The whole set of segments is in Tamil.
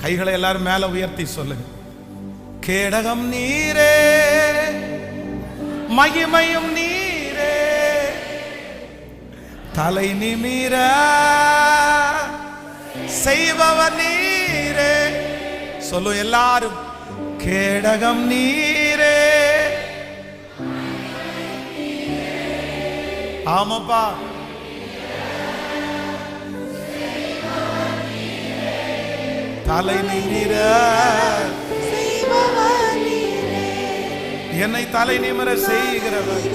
கைகளை எல்லாரும் மேல உயர்த்தி சொல்லுங்க. கேடகம் நீரே, மகிமையும் நீரே, தலை நிமிர செய்பவர் நீரே. சொல்லு எல்லாரும், கேடகம் நீரே. ஆமாப்பா, தலை நிமிர என்னை தலை நிமிர செய்கிறவர்,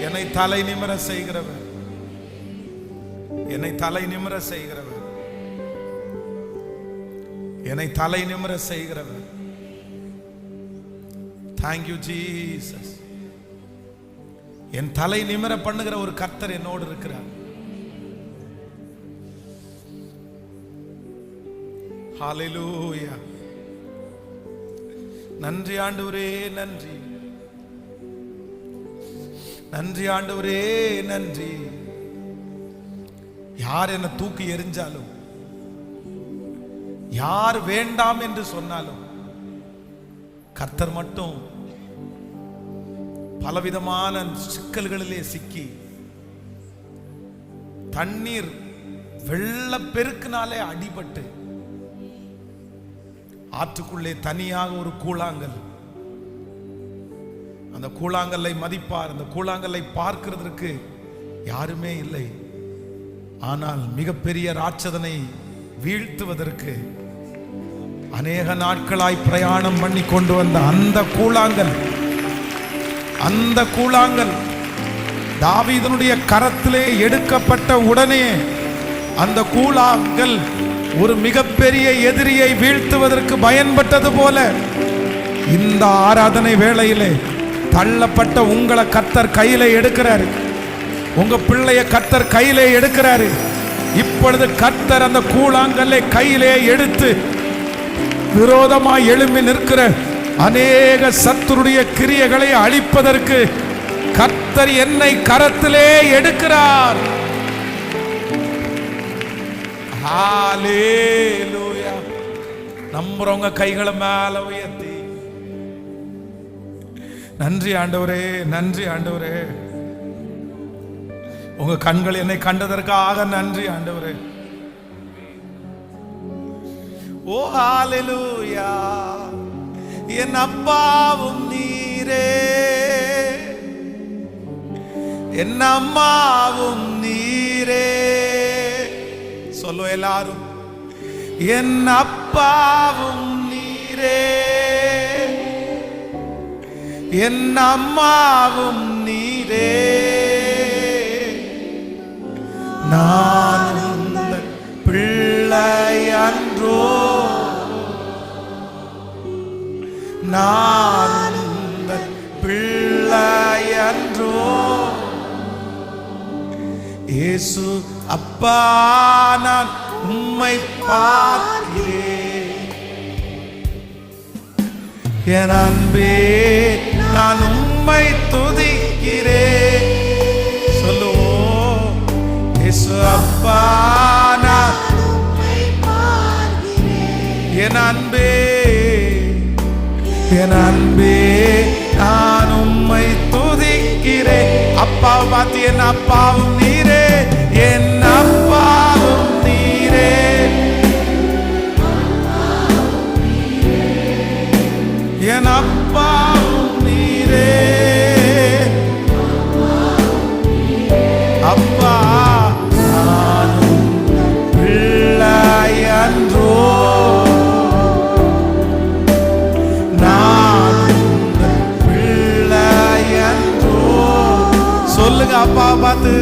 என்னை தலை நிமிர செய்கிறவர், என்னை தலை நிமிர செய்கிறவர், என்னை தலை நிமிர செய்கிறவர். Thank you Jesus. என் தலை நிமிர பண்ணுகிற ஒரு கர்த்தர் என்னோடு இருக்கிறார். ஹalleluya. நன்றி ஆண்டவரே, நன்றி நன்றி ஆண்டவரே, நன்றி. யார் என்னை தூக்கி எறிஞ்சாலும், யார் வேண்டாம் என்று சொன்னாலும், கர்த்தர் மட்டும் பலவிதமான சிக்கல்களிலே சிக்கி தண்ணீர் வெள்ள பெருக்கினாலே அடிபட்டு ஆற்றுக்குள்ளே தனியாக ஒரு கூழாங்கல், அந்த கூழாங்கல்லை மதிப்பார், அந்த கூழாங்கல்லை பார்க்கிறதற்கு யாருமே இல்லை. ஆனால் மிகப்பெரிய ராட்சதனை வீழ்த்துவதற்கு அநேக நாட்களாய் பிரயாணம் பண்ணி கொண்டு வந்த அந்த கூழாங்கல், அந்த கூழாங்கல் தாவீதனுடைய கரத்திலே எடுக்கப்பட்ட உடனே அந்த கூழாங்கல் ஒரு மிகப்பெரிய எதிரியை வீழ்த்துவதற்கு பயன்பட்டது போல இந்த ஆராதனை வேளையிலே தள்ளப்பட்ட உங்களை கர்த்தர் கையிலே எடுக்கிறாரு. உங்க பிள்ளைய கர்த்தர் கையிலே எடுக்கிறாரு. இப்பொழுது கர்த்தர் அந்த கூழாங்கல்லை கையிலே எடுத்து விரோதமாய் எழும்பி நிற்கிற அநேக சத்துருடைய கிரியைகளை அழிப்பதற்கு கர்த்தர் என்னை கரத்திலே எடுக்கிறார். ஹalleluya. நம்புறவங்க கைகளை மேல உயர்த்தி நன்றி ஆண்டவரே, நன்றி ஆண்டவரே. உங்க கண்கள் என்னை கண்டதற்காக நன்றி ஆண்டவரே. ஓ ஹalleluya. என் அப்பாவும் நீரே, என் அம்மாவும் நீரே. சொல்லு எல்லாரும், என் அப்பாவும் நீரே, என் அம்மாவும் நீரே. நான் உந்தன் பிள்ளை அன்றோ, நான் உந்தன் பிள்ளை அன்றோ. இயேசு அப்பா, நான் உம்மை பார்க்கிறேன். என் அன்பே, நான் உம்மை துதிக்கிறேன். சொல்லுவோம், இயேசு அப்பா, நான் உம்மை பார்க்கிறேன். என் அன்பே, என் அன்பே, நான் உம்மை துதிக்கிறேன். அப்பாவை பார்த்து, என் அப்பாவும் நீரே, என் அப்பாவும் நீரே. என் அப்பாவும் நீரே. அப்பா, நானும் பிள்ளை அன்றோ, சொல்லுங்க அப்பா பார்த்து,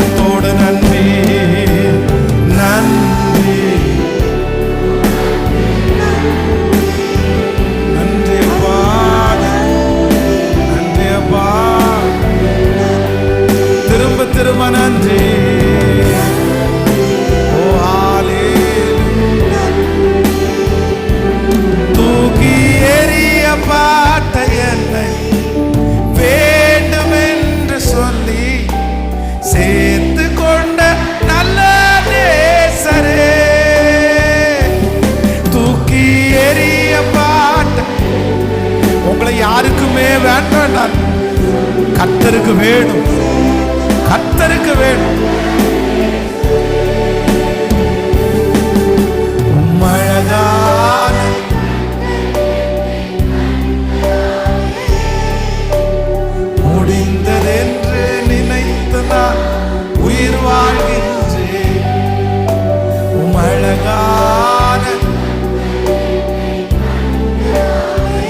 உள்ளத்தோடு நன்றி நன்றி நன்றி அப்பா, நன்றி அப்பா, திரும்ப திரும்ப நன்றி. தூக்கி எறியப்பட்ட என்னை வேண்டும் என்று சொல்லி சேர்த்து கொண்ட நல்ல நேசரே, தூக்கி எறியப்பட்ட உங்களை யாருக்குமே வேண்டாம், கர்த்தருக்கு வேணும், கர்த்தருக்கு வேணும். உம்மழகான முடிந்ததென்று நினைத்து நான் உயிர் வாழ்கின்றேன். உம்மழகான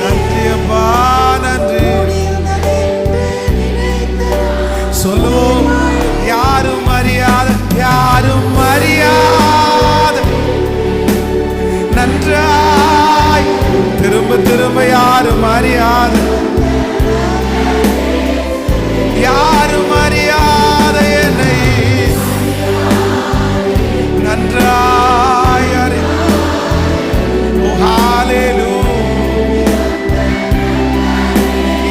நன்றி அப்பா, நன்றி சொல்லுவோம். யாரும் அறியாத, யாரும் அறியாத நன்றாய் திரும்ப திரும்ப யாரும் அறியாத, யாரும் அறியாத என்னை நன்றாய் அறி. ஓ ஹல்லேலூயா.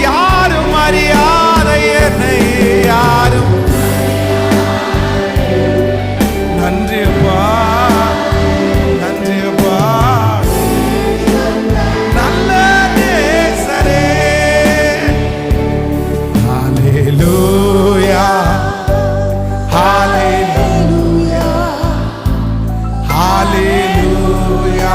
யாரும் அறியாத என்னை யாரும். நன்றி அப்பா, நன்றி அப்பா, நல்ல நேசரே. ஹல்லேலூயா, ஹல்லேலூயா, ஹல்லேலூயா,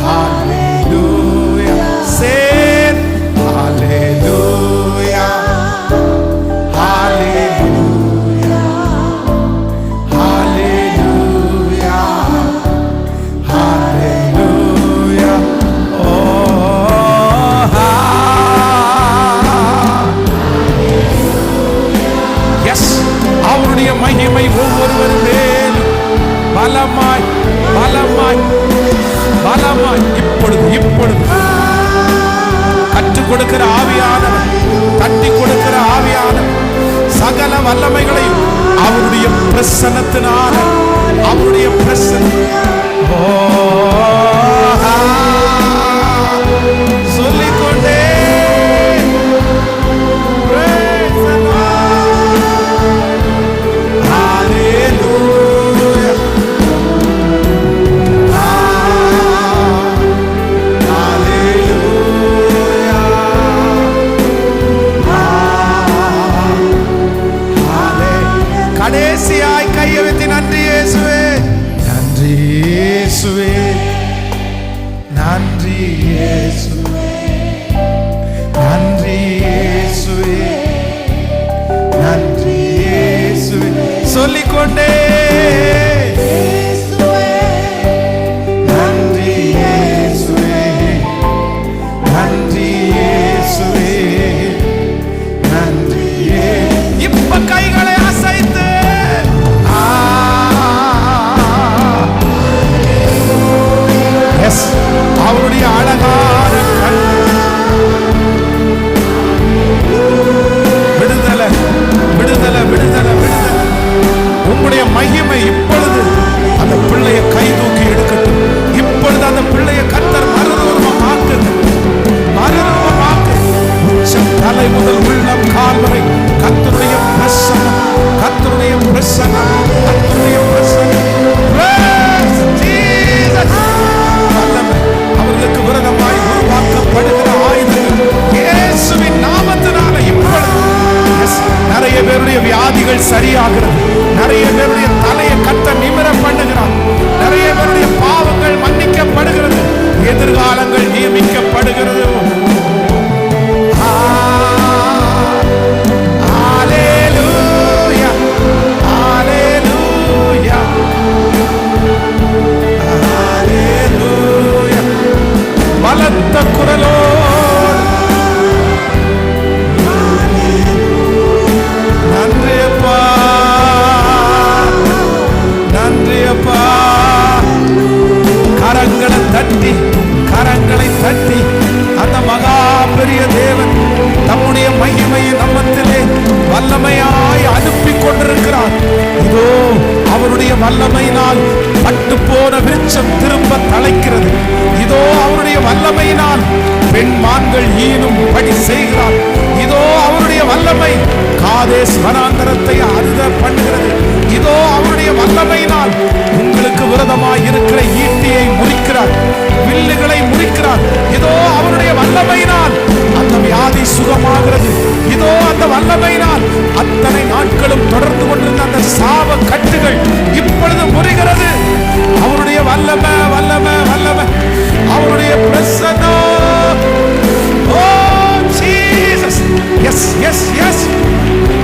ஹல்லேலூயா. சேர் ஹல்லேலூயா, ஹல்லேலூயா, ஹல்லேலூயா, ஹல்லேலூயா. ஓ எஸ், அவருடைய மகிமை ஒவ்வொருவர் மேலும் பலமாய் பலமாய் பலமாய் இப்பொழுது இப்பொழுது கற்றுக் கொடுக்கிற ஆவியானவர், தட்டி கொடுக்கிற ஆவியானவர் சகல வல்லமைகளையும் அவருடைய பிரசன்னத்தினால, அவருடைய பிரசன்னம் சொல்லிக்கொண்டே கடைசியாய் கையை வைத்து நன்றி இயேசுவே, நன்றி இயேசுவே, நன்றி இயேசுவே, நன்றி இயேசுவே, நன்றி இயேசுவே சொல்லிக்கொண்டே நன்றி இயேசுவே, நன்றி இயேசுவே, நன்றி. இப்ப கைகளை அசைத்து அவருடைய அழகான கண் விடுதலை விடுதலை விடுதலை விடுதலை. உங்களுடைய மகிமை இப்பொழுது அந்த பிள்ளையை கை தூக்கி எடுக்கட்டும். இப்பொழுது அந்த பிள்ளையை கர்த்தர் மறுரூபமாக்கு, மறுரூபமாக்கு. உச்சம் தலை முதல் உள்ளம் கால் வரை கர்த்தருடைய பிரசன்னம், கர்த்தருடைய பிரசன்னம், கர்த்தருடைய பிரசன்னம். அவர்களுக்கு விரோதமாய் உருவாக்கப்படுகிற ஆயுதங்கள் இயேசுவின் நாமத்தினால இப்பொழுது நிறைய பேருடைய வியாதிகள் சரியாகிறது, நிறைய பேருடைய தலையை கர்த்தர் நிமிர பண்ணுகிறார், நிறைய பேருடைய பாவங்கள் மன்னிக்கப்படுகிறது, எதிர்காலங்கள் நியமிக்கப்படுகிறது. பலத்த குரலோடு நன்றி அப்பா. வல்லமையினால் பட்டு போன விருட்சம் திரும்ப தழைக்கிறது. இதோ அவருடைய வல்லமையினால் பெண் மான்கள் ஈனும் படி செய்கிறார். இதோ அவருடைய வல்லமை காதேஸ் வனாந்தரத்தை அறுத பண்ணுகிறது. இதோ அவருடைய வல்லமையினால் உங்களுக்கு விரோதமாய் இருக்கிற ஈட்டியை முறிக்கிறார், வில்லுகளை முறிக்கிறார். இதோ அவருடைய வல்லமையினால் அந்த வியாதி சுகமாகிறது. இதோ அந்த வல்லமையினால் அத்தனை நாட்களும் தொடர்ந்து கொண்டிருந்த அந்த சாப கட்டுகள் இப்பொழுது முறிகிறது. அவருடைய வல்லமை வல்லமை வல்லமை, அவருடைய பிரசன்னம். ஓ ஜீசஸ், எஸ் எஸ் எஸ்,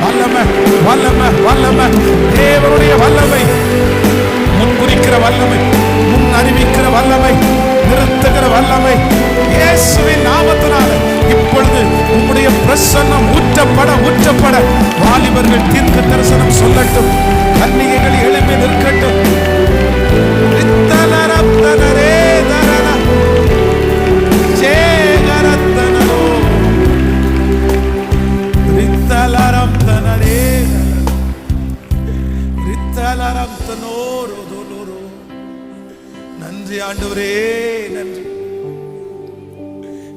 வல்லமை வல்லமை வல்லமை, தேவனுடைய வல்லமை, முன்குறிக்கிற வல்லமை, முன் அறிவிக்கிற வல்லமை, நிறுத்துகிற வல்லமை, இயேசுவின் நாமத்தினால இப்பொழுது உம்முடைய பிரசன்னம் ஊற்றப்பட ஊற்றப்பட வாலிபர்கள் தீர்க்க தரிசனம் சொல்லட்டும், கன்னிகைகள் எழுப்பி நிற்கட்டும். நன்றி ஆண்டவரே, நன்றி.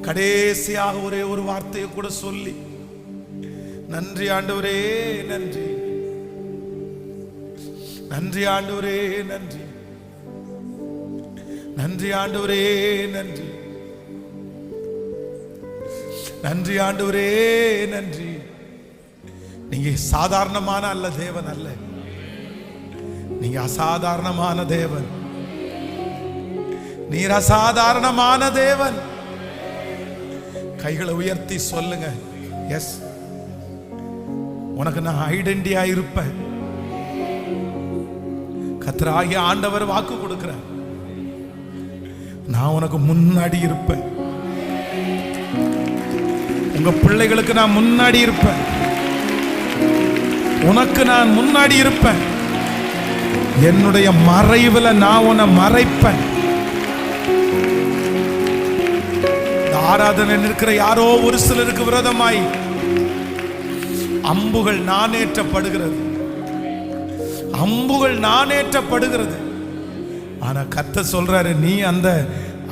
கடைசியாக ஒரே ஒரு வார்த்தையை கூட சொல்லி நன்றி ஆண்டவரே, நன்றி நன்றி ஆண்டவரே, நன்றி நன்றி ஆண்டவரே, நன்றி நன்றி ஆண்டவரே, நன்றி. நீங்க சாதாரணமான அல்ல தேவன் அல்ல, நீங்க அசாதாரணமான தேவன். நீர் அசாதாரணமான தேவன். கைகளை உயர்த்தி சொல்லுங்க, எஸ், உனக்கு நான் ஐடென்டிட்டியா இருப்பேன். கர்த்தராகிய ஆண்டவர் வாக்கு கொடுக்கிறார், நான் உனக்கு முன்னாடி இருப்பேன். உங்க பிள்ளைகளுக்கு நான் முன்னாடி இருப்பேன், உனக்கு நான் முன்னாடி இருப்பேன். என்னுடைய மறைவுல நான் உன்னை மறைப்பேன். ஆராதனை இருக்கிற யாரோ ஒரு சிலருக்கு விரோதமாய் அம்புகள் நானேற்றப்படுகிறது, அம்புகள் நானேற்றப்படுகிறது. ஆனா கர்த்தர் சொல்றாரு, நீ அந்த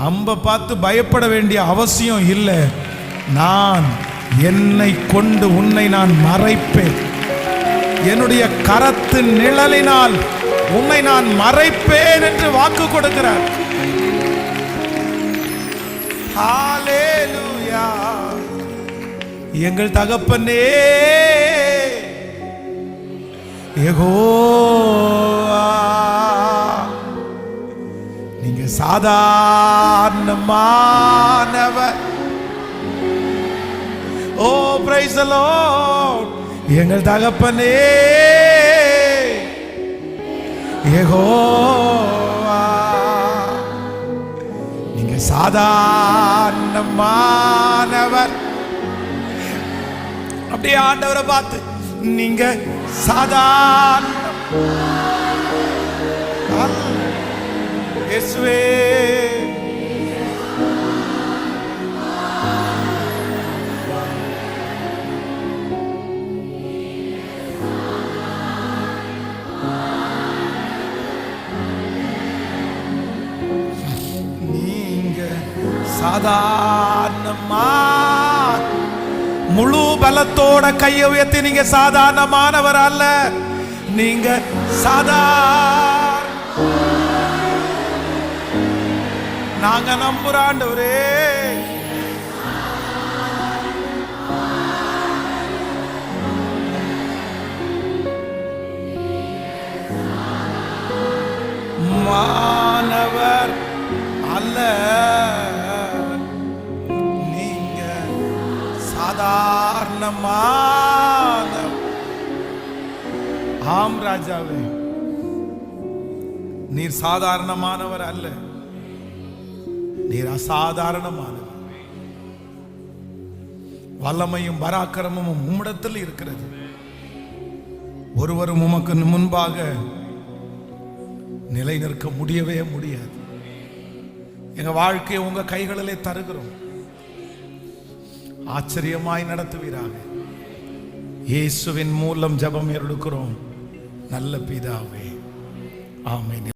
அம்பை பார்த்து பயப்பட வேண்டிய அவசியம் இல்லை. நான் என்னை கொண்டு உன்னை நான் மறைப்பேன். என்னுடைய கரத்தின் நிழலினால் உன்னை நான் மறைப்பேன் என்று வாக்கு கொடுக்கிறார். ஹல்லேலூயா. எங்கள் தகப்பனே யெகோவா, நீங்க சாதாரணமானவர். ஓ பிரைஸ் தி லார்ட். எங்கள் தகப்பனே யெகோவா, நீங்க சாதாரணமானவர். அப்படியே ஆண்டவரை பார்த்து, நீங்க சாதாரண இயேசுவே, சாதாரணமா முழு பலத்தோட கையை உயர்த்தி, நீங்க சாதாரணமானவர் அல்ல, நீங்க நாங்க நம்புற ஆண்டவரே. மானவர் அல்ல, நீங்க சாதாரணமான. ஆம் ராஜாவே, நீர் சாதாரணமானவர் அல்ல, நீர் அசாதாரணமானவர். வல்லமையும் பராக்கிரமும் உம்மிடத்தில் இருக்கிறது. ஒருவரும் உமக்கு முன்பாக நிலை நிற்க முடியவே முடியாது. எங்க வாழ்க்கையை உங்க கைகளிலே தருகிறோம். ஆச்சரியமாய் நடத்துவீராக. இயேசுவின் மூலம் ஜெபம் எடுக்கிறோம் நல்ல பிதாவே, ஆமென்.